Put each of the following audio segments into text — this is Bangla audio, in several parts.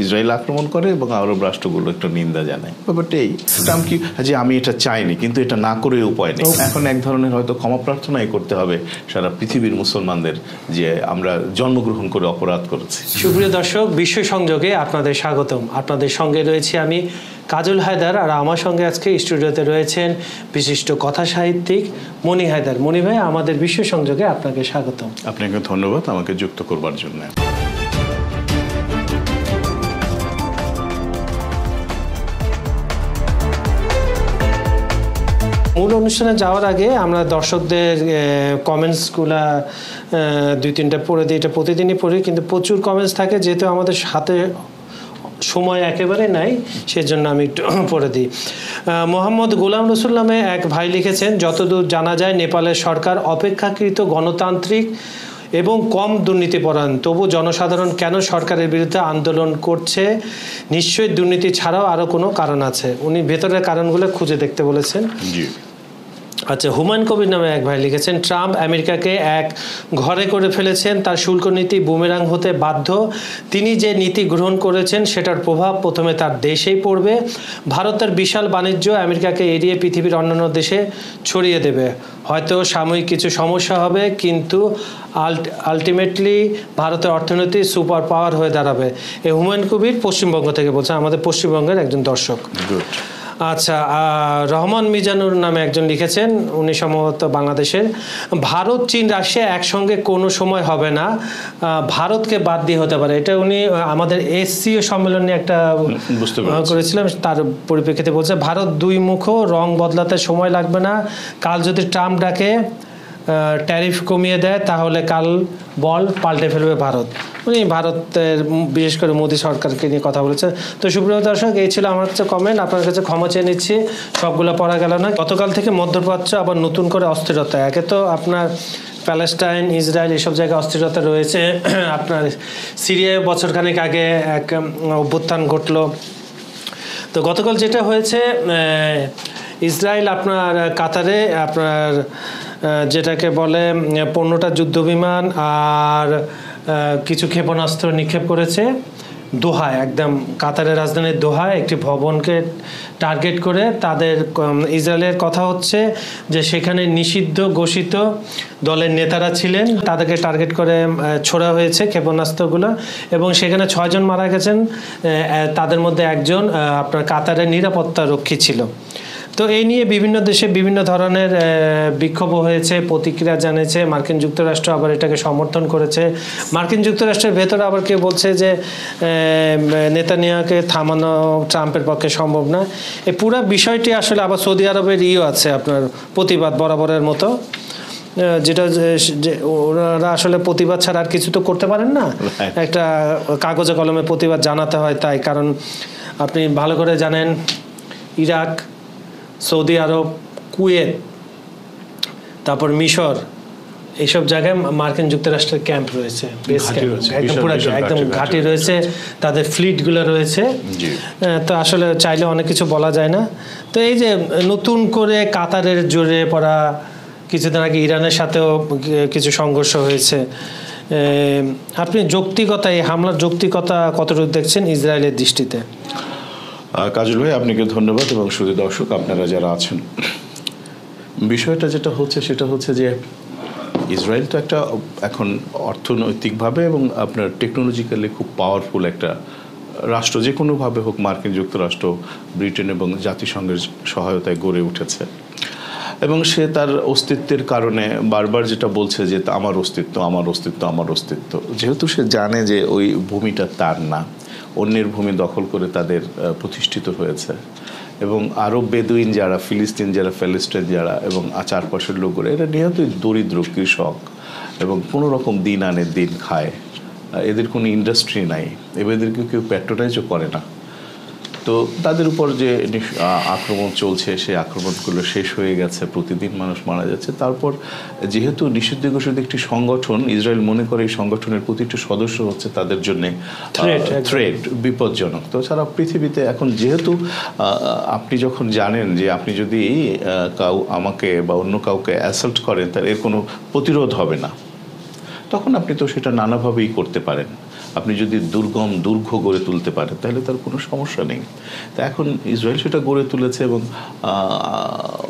ইসরায়েল আক্রমণ করে এবং আরব রাষ্ট্রগুলো একটা নিন্দা জানায়। ব্যাপারটা এই ট্রাম্প কি যে আমি এটা চাইনি, কিন্তু এটা না করে উপায় নেই। এখন এক ধরনের হয়তো ক্ষমা প্রার্থনাই করতে হবে সারা পৃথিবীর মুসলমানদের যে আমরা জন্মগ্রহণ করে অপরাধ করেছি। সুপ্রিয় দর্শক, বিশ্ব সংযোগে আপনাদের স্বাগতম। আপনাদের সঙ্গে রয়েছি আমি কাজল হায়দার, আর আমার সঙ্গে আজকে স্টুডিওতে রয়েছেন বিশিষ্ট কথা সাহিত্যিক মনি হায়দার। মনি ভাই, আমাদের বিশ্ব সংযোগে আপনাকে স্বাগতম। আপনাকে ধন্যবাদ আমাকে যুক্ত করবার জন্য। মূল অনুষ্ঠানে যাওয়ার আগে আমরা দর্শকদের কমেন্টসগুলা দুই তিনটা পড়ে দিই। এটা প্রতিদিনই পড়ি, কিন্তু প্রচুর কমেন্টস থাকে, যেহেতু আমাদের সাথে সময় একেবারে নাই, সেজন্য আমি একটু পড়ে দিই। মোহাম্মদ গোলাম রসুল নামে এক ভাই লিখেছেন, যতদূর জানা যায় নেপালের সরকার অপেক্ষাকৃত গণতান্ত্রিক এবং কম দুর্নীতিপরায়ণ, তবু জনসাধারণ কেন সরকারের বিরুদ্ধে আন্দোলন করছে? নিশ্চয়ই দুর্নীতি ছাড়াও আরও কোনো কারণ আছে। উনি ভেতরের কারণগুলো খুঁজে দেখতে বলেছেন। আচ্ছা, হুমায়ুন কবির নামে এক ভাই লিখেছেন, ট্রাম্প আমেরিকাকে এক ঘরে করে ফেলেছেন, তার শুল্ক নীতি বুমেরাং হতে বাধ্য। তিনি যে নীতি গ্রহণ করেছেন সেটার প্রভাব প্রথমে তার দেশেই পড়বে। ভারতের বিশাল বাণিজ্য আমেরিকাকে এড়িয়ে পৃথিবীর অন্যান্য দেশে ছড়িয়ে দেবে। হয়তো সাময়িক কিছু সমস্যা হবে, কিন্তু আলটিমেটলি ভারতের অর্থনীতি সুপার পাওয়ার হয়ে দাঁড়াবে। এই হুমায়ুন কবির পশ্চিমবঙ্গ থেকে বলছেন, আমাদের পশ্চিমবঙ্গের একজন দর্শক। আচ্ছা, রহমান মিজানুর নামে একজন লিখেছেন, উনি সম্ভবত বাংলাদেশের। ভারত, চীন, রাশিয়া একসঙ্গে কোনো সময় হবে না, ভারতকে বাদ দিয়ে হতে পারে। এটা উনি আমাদের এসসিও সম্মেলনে একটা করেছিলাম, তার পরিপ্রেক্ষিতে বলছে, ভারত দুই মুখ, রং বদলাতে সময় লাগবে না। কাল যদি ট্রাম্প ডাকে ট্যারিফ কমিয়ে দেয়, তাহলে কাল বল পাল্টে ফেলবে ভারত। উনি ভারতের বিশেষ করে মোদী সরকারকে নিয়ে কথা বলেছেন। তো সুপ্রিয় দর্শক, এই ছিল আমার কাছে কমেন্ট। আপনার কাছে ক্ষমা চেয়ে নিচ্ছি, সবগুলো পড়া গেল না। গতকাল থেকে মধ্যপ্রাচ্য আবার নতুন করে অস্থিরতা। একে তো আপনার প্যালেস্টাইন, ইসরায়েল এসব জায়গায় অস্থিরতা রয়েছে। আপনার সিরিয়ায় বছরখানেক আগে এক অভ্যুত্থান ঘটলো। তো গতকাল যেটা হয়েছে, ইসরায়েল আপনার কাতারে আপনার যেটাকে বলে 15টা যুদ্ধবিমান আর কিছু ক্ষেপণাস্ত্র নিক্ষেপ করেছে দোহায়, একদম কাতারের রাজধানীর দোহায় একটি ভবনকে টার্গেট করে। তাদের ইসরায়েলের কথা হচ্ছে যে সেখানে নিষিদ্ধ ঘোষিত দলের নেতারা ছিলেন, তাদেরকে টার্গেট করে ছোড়া হয়েছে ক্ষেপণাস্ত্রগুলো, এবং সেখানে 6 জন মারা গেছেন। তাদের মধ্যে একজন আপনার কাতারের নিরাপত্তা রক্ষী ছিল। তো এই নিয়ে বিভিন্ন দেশে বিভিন্ন ধরনের বিক্ষোভ হয়েছে, প্রতিক্রিয়া জানিয়েছে। মার্কিন যুক্তরাষ্ট্র আবার এটাকে সমর্থন করেছে। মার্কিন যুক্তরাষ্ট্রের ভেতরে আবার কেউ বলছে যে নেতানিয়াহুকে থামানো ট্রাম্পের পক্ষে সম্ভব না। এই পুরো বিষয়টি আসলে আবার সৌদি আরবের আছে আপনার প্রতিবাদ বরাবরের মতো, যেটা ওরা আসলে প্রতিবাদ ছাড়া আর কিছু তো করতে পারেন না, একটা কাগজে কলমে প্রতিবাদ জানাতে হয়। তাই কারণ আপনি ভালো করে জানেন, ইরাক, সৌদি আরব, কুয়েত, তারপর মিশর, এইসব জায়গায় মার্কিন যুক্তরাষ্ট্রের ক্যাম্প রয়েছে, বেস ক্যাম্প, একদম পুরো একদম ঘাঁটি রয়েছে, তাদের ফ্লিটগুলো রয়েছে। তো আসলে চাইলে অনেক কিছু বলা যায় না। তো এই যে নতুন করে কাতারের জোরে পড়া, কিছুদিন আগে ইরানের সাথেও কিছু সংঘর্ষ হয়েছে। আপনি যৌক্তিকতা, এই হামলার যৌক্তিকতা কতটুকু দেখছেন ইসরায়েলের দৃষ্টিতে? কাজল ভাই, আপনাকে ধন্যবাদ, এবং শুধু দর্শক আপনারা যারা আছেন, বিষয়টা যেটা হচ্ছে সেটা হচ্ছে যে ইসরায়েল তো একটা এখন অর্থনৈতিকভাবে এবং আপনার টেকনোলজিক্যালি খুব পাওয়ারফুল একটা রাষ্ট্র, যে কোনোভাবে হোক মার্কিন যুক্তরাষ্ট্র, ব্রিটেন এবং জাতিসংঘের সহায়তায় গড়ে উঠেছে, এবং সে তার অস্তিত্বের কারণে বারবার যেটা বলছে যে আমার অস্তিত্ব, আমার অস্তিত্ব, আমার অস্তিত্ব। যেহেতু সে জানে যে ওই ভূমিটা তার না, অন্যের ভূমি দখল করে তাদের প্রতিষ্ঠিত হয়েছে, এবং আরব বেদুইন যারা, ফিলিস্তিন যারা, প্যালেস্টাইন যারা, এবং চারপাশের লোকগুলো, এরা নিহতই দরিদ্র কৃষক এবং কোনো রকম দিন আনে দিন খায়, এদের কোনো ইন্ডাস্ট্রি নাই, এদেরকে কেউ প্যাট্রোনাইজও করে না। তো তাদের উপর যে আক্রমণ চলছে, সেই আক্রমণগুলো শেষ হয়ে গেছে, প্রতিদিন মানুষ মারা যাচ্ছে। তারপর যেহেতু নিষিদ্ধ ঘোষিত একটি সংগঠন, ইসরায়েল মনে করে এই সংগঠনের প্রতিটি সদস্য হচ্ছে তাদের জন্য থ্রেট, বিপজ্জনক। তো সারা পৃথিবীতে এখন যেহেতু আপনি যখন জানেন যে আপনি যদি আমাকে বা অন্য কাউকে অ্যাসাল্ট করেন, তার এর কোনো প্রতিরোধ হবে না, তখন আপনি তো সেটা নানাভাবেই করতে পারেন। আপনি যদি দুর্গম দুর্গ গড়ে তুলতে পারেন তাহলে তার কোনো সমস্যা নেই। তা এখন ইসরায়েল সেটা গড়ে তুলেছে এবং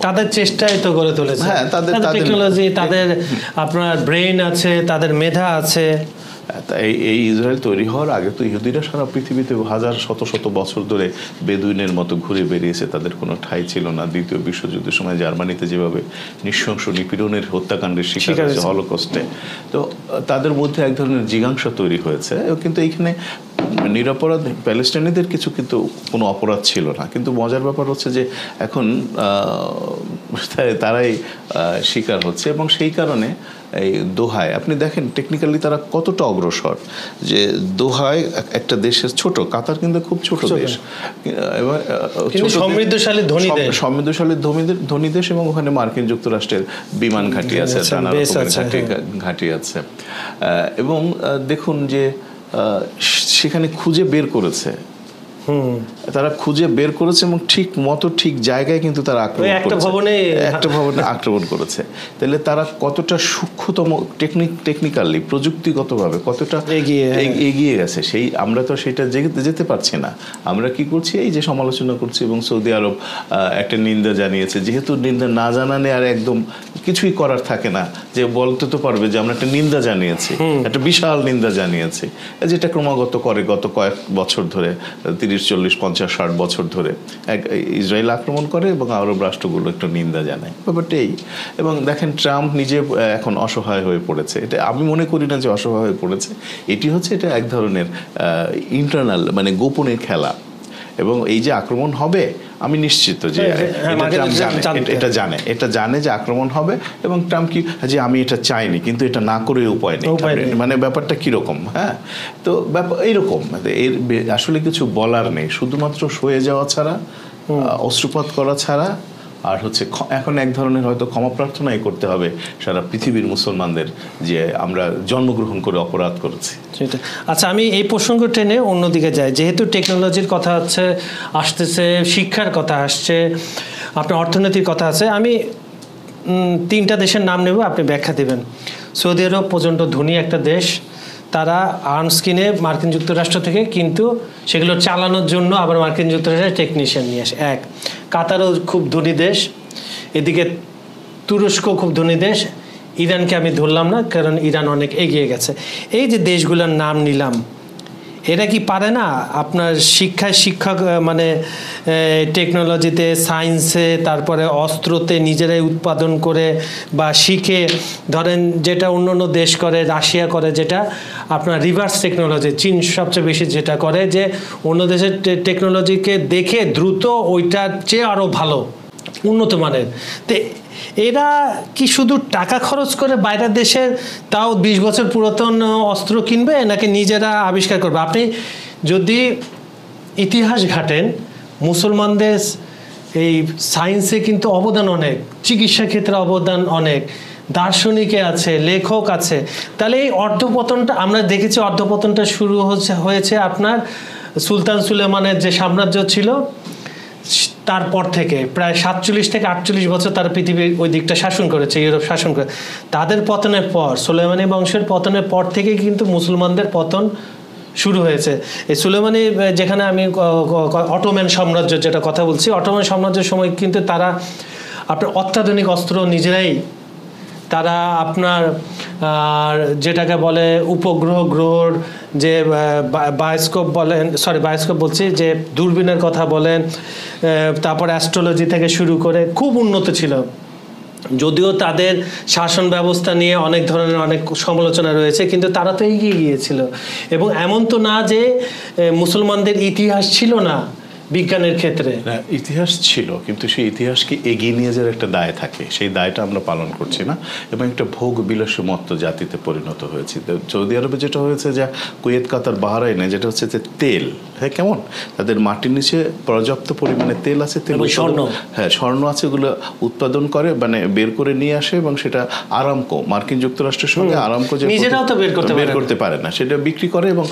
তাদের চেষ্টায় তো গড়ে তুলেছে। হ্যাঁ, তাদের টেকনোলজি, তাদের আপনার ব্রেন আছে, তাদের মেধা আছে। এই ইসরায়েল তৈরি হওয়ার আগে তো ইহুদিরা সারা পৃথিবীতে হাজার শত শত বছর ধরে বেদুইনের মতো ঘুরে বেরিয়েছে, তাদের কোনো ঠাঁই ছিল না। দ্বিতীয় বিশ্বযুদ্ধের সময় জার্মানিতে যেভাবে নৃশংস নিপীড়নের হত্যাকাণ্ডের শিকার হয়েছে হলোকস্টে, তো তাদের মধ্যে এক ধরনের জিজ্ঞাসা তৈরি হয়েছে। কিন্তু এইখানে নিরপরাধ প্যালেস্টাইনিদের কিছু কিন্তু কোনো অপরাধ ছিল না। কিন্তু মজার ব্যাপার হচ্ছে যে এখন তারাই শিকার হচ্ছে এবং সেই কারণে এই দোহায় আপনি দেখেন টেকনিক্যালি তারা কতটা অগ্রসর, যে দোহায় একটা দেশের ছোট, কাতার কিন্তু খুব ছোট দেশ, সমৃদ্ধশালী ধনী দেশ এবং ওখানে মার্কিন যুক্তরাষ্ট্রের বিমান ঘাঁটি আছে, নানা রকমের ঘাঁটি আছে। এবং দেখুন যে সেখানে খুঁজে বের করেছে, তারা খুঁজে বের করেছে এবং ঠিক জায়গায় কিন্তু তারা একটা ভবনে আক্রমণ করেছে। তাহলে তারা কতটা সূক্ষ্মতম টেকনিক্যালি প্রযুক্তিগতভাবে কতটা এগিয়ে গেছে, সেই আমরা তো সেটা যেতে পারছি না। আমরা কি করছি, এই যে সমালোচনা করছি এবং সৌদি আরব একটা নিন্দা জানিয়েছে। যেহেতু নিন্দা না জানালে আর একদম কিছুই করার থাকে না, যে বলতে তো পারবে যে আমরা একটা নিন্দা জানিয়েছি, একটা বিশাল নিন্দা জানিয়েছি, যেটা ক্রমাগত করে গত কয়েক বছর ধরে, 30, 40, 50, 60 বছর ধরে ইসরায়েল আক্রমণ করে এবং আরব রাষ্ট্রগুলো একটু নিন্দা জানায়, ব্যাপারটা এই। এবং দেখেন ট্রাম্প নিজে এখন অসহায় হয়ে পড়েছে। এটা আমি মনে করি না যে অসহায় হয়ে পড়েছে, এটা এক ধরনের ইন্টারনাল মানে গোপনের খেলা। এবং এই যে আক্রমণ হবে আমি নিশ্চিত যে এটা জানে যে আক্রমণ হবে, এবং ট্রাম্প কি যে আমি এটা চাইনি কিন্তু এটা না করে উপায় নেই, মানে ব্যাপারটা কিরকম। হ্যাঁ, তো ব্যাপার এইরকম, এর আসলে কিছু বলার নেই, শুধুমাত্র সয়ে যাওয়া ছাড়া, অশ্রুপাত করা ছাড়া, আর হচ্ছে এখন এক ধরনের হয়তো ক্ষমা প্রার্থনাই করতে হবে সারা পৃথিবীর মুসলমানদের যে আমরা জন্মগ্রহণ করে অপরাধ করেছি। আচ্ছা, আমি এই প্রসঙ্গ টেনে অন্যদিকে যাই। যেহেতু টেকনোলজির কথা আসতেছে, শিক্ষার কথা আসছে, আপনার অর্থনীতির কথা আছে, আমি 3টা দেশের নাম নেব, আপনি ব্যাখ্যা দেবেন। সৌদি আরব প্রচণ্ড ধনী একটা দেশ, তারা আর্মস কিনে মার্কিন যুক্তরাষ্ট্র থেকে, কিন্তু সেগুলো চালানোর জন্য আবার মার্কিন যুক্তরাষ্ট্রের টেকনিশিয়ান নিয়ে আসে। কাতারও খুব ধনী দেশ, এদিকে তুরস্ক খুব ধনী দেশ, ইরানকে আমি ধরলাম না কারণ ইরান অনেক এগিয়ে গেছে। এই যে দেশগুলোর নাম নিলাম, এরা কি পারে না আপনার শিক্ষক মানে টেকনোলজিতে, সায়েন্সে, তারপরে অস্ত্রতে নিজেরাই উৎপাদন করে বা শিখে, ধরেন যেটা অন্য দেশ করে, রাশিয়া করে, যেটা আপনার রিভার্স টেকনোলজি, চীন সবচেয়ে বেশি যেটা করে, যে অন্য দেশের টেকনোলজিকে দেখে দ্রুত ওইটার চেয়ে আরও ভালো উন্নত মানের। তো এরা কি শুধু টাকা খরচ করে বাইরের দেশের তাও 20 বছর পুরাতন অস্ত্র কিনবে, নাকি নিজেরা আবিষ্কার করবে? আপনি যদি ইতিহাস ঘাটেন, মুসলমানদের এই সায়েন্সে কিন্তু অবদান অনেক, চিকিৎসা ক্ষেত্রে অবদান অনেক, দার্শনিকে আছে, লেখক আছে। তাহলে এই অর্ধপতনটা আমরা দেখেছি, অর্ধপতনটা শুরু হয়েছে আপনার সুলতান সুলেমানের যে সাম্রাজ্য ছিল, তারপর থেকে প্রায় 47 থেকে 48 বছর তারা পৃথিবীর ওই দিকটা শাসন করেছে, ইউরোপ শাসন করে। তাদের পতনের পর, সুলেমানি বংশের পতনের পর থেকে কিন্তু মুসলমানদের পতন শুরু হয়েছে। এই সুলেমানি, যেখানে আমি অটোম্যান সাম্রাজ্য যেটা কথা বলছি, অটোম্যান সাম্রাজ্যের সময় কিন্তু তারা আপনার অত্যাধুনিক অস্ত্র নিজেরাই, তারা আপনার যেটাকে বলে গ্রহর যে বায়োস্কোপ বলেন, বায়োস্কোপ বলছি, যে দূরবীনের কথা বলেন, তারপর অ্যাস্ট্রোলজি থেকে শুরু করে খুব উন্নত ছিল। যদিও তাদের শাসন ব্যবস্থা নিয়ে অনেক ধরনের অনেক সমালোচনা রয়েছে, কিন্তু তারা তো এগিয়ে গিয়েছিল। এবং এমন তো না যে মুসলমানদের ইতিহাস ছিল না বিজ্ঞানের ক্ষেত্রে। ইতিহাস ছিল, কিন্তু সেই ইতিহাসকে এগিয়ে নিয়ে যাওয়ার একটা দায় থাকে, সেই দায়টা আমরা পালন করছি না এবং একটা ভোগ বিলাসমত্ত জাতিতে পরিণত হয়েছে। সৌদি আরবে যেটা হয়েছে, যা কুয়েত, কাতার, বাহরাইনে যেটা হচ্ছে যে তেল, হ্যাঁ কেমন তাদের মাটির নিচে পর্যাপ্ত পরিমাণে তেল আছে, তেল স্বর্ণ আছে, ওগুলো উৎপাদন করে, মানে বের করে নিয়ে আসে এবং সেটা আরামকো, মার্কিন যুক্তরাষ্ট্রের সঙ্গে আরামকো যে নিজেরাও তো বের করতে পারে না, সেটা বিক্রি করে। এবং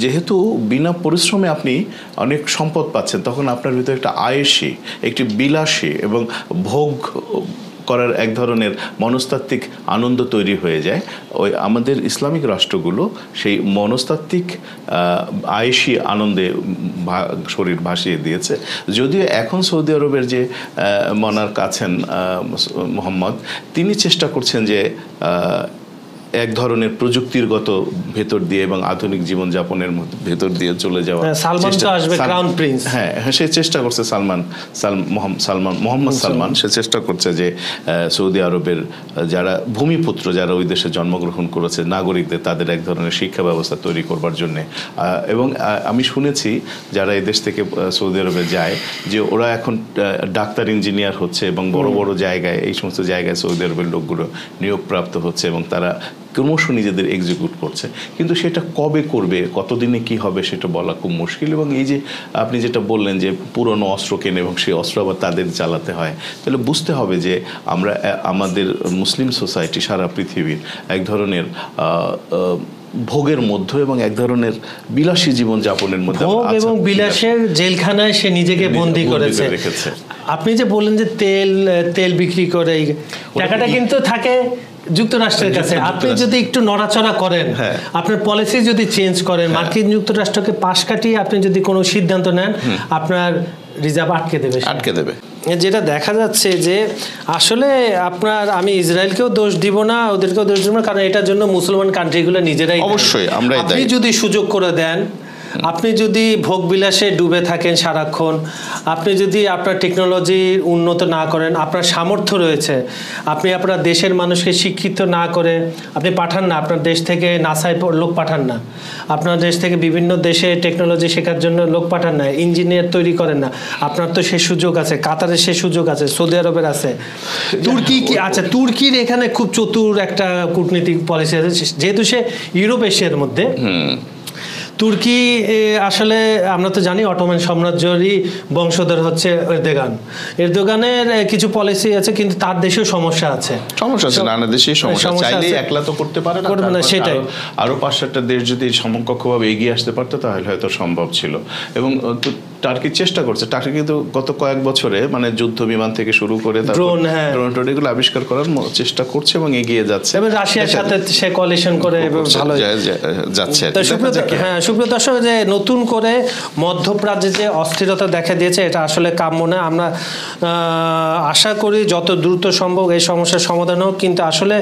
যেহেতু বিনা পরিশ্রমে আপনি অনেক সম্পদ পাচ্ছেন, তখন আপনার ভিতরে একটা আয়েসী, একটি বিলাসী এবং ভোগ করার এক ধরনের মনস্তাত্ত্বিক আনন্দ তৈরি হয়ে যায়। ওই আমাদের ইসলামিক রাষ্ট্রগুলো সেই মনস্তাত্ত্বিক আয়েশি আনন্দে শরীর ভাসিয়ে দিয়েছে। যদিও এখন সৌদি আরবের যে মনার্ক আছেন মোহাম্মদ, তিনি চেষ্টা করছেন যে এক ধরনের প্রযুক্তিগত ভেতর দিয়ে এবং আধুনিক জীবনযাপনের ভেতর দিয়ে চলে যাওয়া। সালমান তো আসবে ক্রাউন প্রিন্স। হ্যাঁ, সে চেষ্টা করছে মোহাম্মদ সালমান সে চেষ্টা করছে যে সৌদি আরবের যারা ভূমিপুত্র, যারা ওই দেশে জন্মগ্রহণ করেছে নাগরিকদের, তাদের এক ধরনের শিক্ষা ব্যবস্থা তৈরি করবার জন্যে। এবং আমি শুনেছি যারা এই দেশ থেকে সৌদি আরবে যায় যে ওরা এখন ডাক্তার, ইঞ্জিনিয়ার হচ্ছে এবং বড় বড় জায়গায়, এই সমস্ত জায়গায় সৌদি আরবের লোকগুলো নিয়োগপ্রাপ্ত হচ্ছে এবং তারা ক্রমশ নিজেদের এক্সিকিউট করছে। কিন্তু সেটা কবে করবে, কতদিনে কি হবে সেটা বলা খুব মুশকিল। এবং এই যে আপনি যেটা বললেন যে পুরনো অস্ত্র কেনে এবং সেই অস্ত্র আবার তাদের চালাতে হয়, তাহলে বুঝতে হবে যে আমরা আমাদের মুসলিম সোসাইটি সারা পৃথিবীর এক ধরনের ভোগের মধ্যে এবং এক ধরনের বিলাসী জীবন যাপনের মধ্যে, ভোগ এবং বিলাসের জেলখানায় সে নিজেকে বন্দী করেছে। আপনি যে বললেন যে তেল বিক্রি করে, টাকাটা কিন্তু থাকে যুক্তরাষ্ট্রের কাছে। আপনি যদি একটু নড়াচড়া করেন, আপনার পলিসি যদি চেঞ্জ করেন, মার্কিন যুক্তরাষ্ট্রকে পাশ কাটিয়ে আপনি যদি কোনো সিদ্ধান্ত নেন, আপনার রিজার্ভ আটকে দেবে। যেটা দেখা যাচ্ছে যে আসলে আমি ইসরায়েলকেও দোষ দিব না, ওদেরকেও দোষ দিব না, কারণ এটার জন্য মুসলমান কান্ট্রিগুলো নিজেরাই অবশ্যই আমরা আপনি যদি সুযোগ করে দেন, আপনি যদি ভোগবিলাসে ডুবে থাকেন সারাক্ষণ, আপনি যদি আপনার টেকনোলজি উন্নত না করেন, আপনার সামর্থ্য রয়েছে, আপনি আপনার দেশের মানুষকে শিক্ষিত না করে আপনি পাঠান না, আপনার দেশ থেকে নাসায় লোক পাঠান না, আপনার দেশ থেকে বিভিন্ন দেশে টেকনোলজি শেখার জন্য লোক পাঠান না, ইঞ্জিনিয়ার তৈরি করেন না, আপনার তো সে সুযোগ আছে, কাতারের সে সুযোগ আছে, সৌদি আরবের আছে, তুর্কি কি আছে, তুর্কির এখানে খুব চতুর একটা কূটনীতিক পলিসি আছে, যেহেতু সে ইউরোপ এশিয়ার মধ্যে। তুর্কি আসলে আমরা তো জানি অটোমান সাম্রাজ্যেরই বংশধর হচ্ছে এরদোগানের কিছু পলিসি আছে, কিন্তু তার দেশেও সমস্যা আছে, নানা দেশেই সমস্যা। চাইলে একলা তো করতে পারে না, সেটাই আরো 5-7টা দেশ যদি সমকক্ষভাবে এগিয়ে আসতে পারতো তাহলে হয়তো সম্ভব ছিল। এবং টার্কি চেষ্টা করছে, টার্কি কিন্তু গত কয়েক বছরে মানে যুদ্ধ বিমান থেকে শুরু করে ড্রোন এগুলো আবিষ্কার করার চেষ্টা করছে এবং এগিয়ে যাচ্ছে, এবং রাশিয়ার সাথে সে কোয়ালিশন করে ভালো যাচ্ছে। সুপ্রিয় দর্শক, যে নতুন করে মধ্যপ্রাচ্যে যে অস্থিরতা দেখা দিয়েছে, এটা আসলে কাম্য না। আমরা আশা করি যত দ্রুত সম্ভব এই সমস্যার সমাধান হোক, কিন্তু আসলে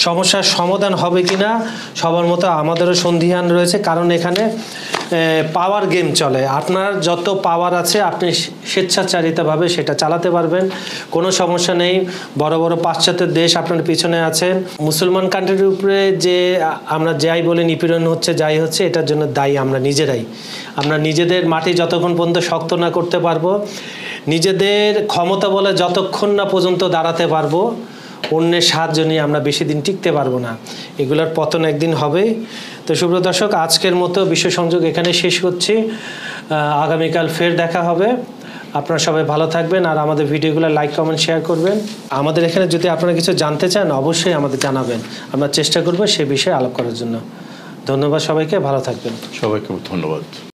সমস্যার সমাধান হবে কিনা সবার মতো আমাদেরও সন্দিহান রয়েছে, কারণ এখানে পাওয়ার গেম চলে। আপনার যত পাওয়ার আছে আপনি স্বেচ্ছাচারিতাভাবে সেটা চালাতে পারবেন, কোনো সমস্যা নেই। বড় বড় পাশ্চাত্যের দেশ আপনার পিছনে আছেন। মুসলমান কান্ট্রির উপরে যে আমরা যাই বলে নিপীড়ন হচ্ছে, যাই হচ্ছে, এটার জন্য দায়ী আমরা নিজেরাই। আমরা নিজেদের মাটি যতক্ষণ পর্যন্ত শক্ত না করতে পারবো, নিজেদের ক্ষমতা বলে যতক্ষণ না পর্যন্ত দাঁড়াতে পারবো, অন্যের সাহায্য নিয়ে আমরা বেশি দিন টিকতে পারবো না। এগুলোর পতন একদিন হবে। তো সুপ্রিয় দর্শক, আজকের মতো বিশ্ব সংযোগ এখানে শেষ করছি। আগামীকাল ফের দেখা হবে। আপনারা সবাই ভালো থাকবেন, আর আমাদের ভিডিওগুলো লাইক, কমেন্ট, শেয়ার করবেন। আমাদের এখানে যদি আপনারা কিছু জানতে চান অবশ্যই আমাদের জানাবেন, আমরা চেষ্টা করবো সে বিষয়ে আলাপ করার জন্য। ধন্যবাদ সবাইকে, ভালো থাকবেন। সবাইকে ধন্যবাদ।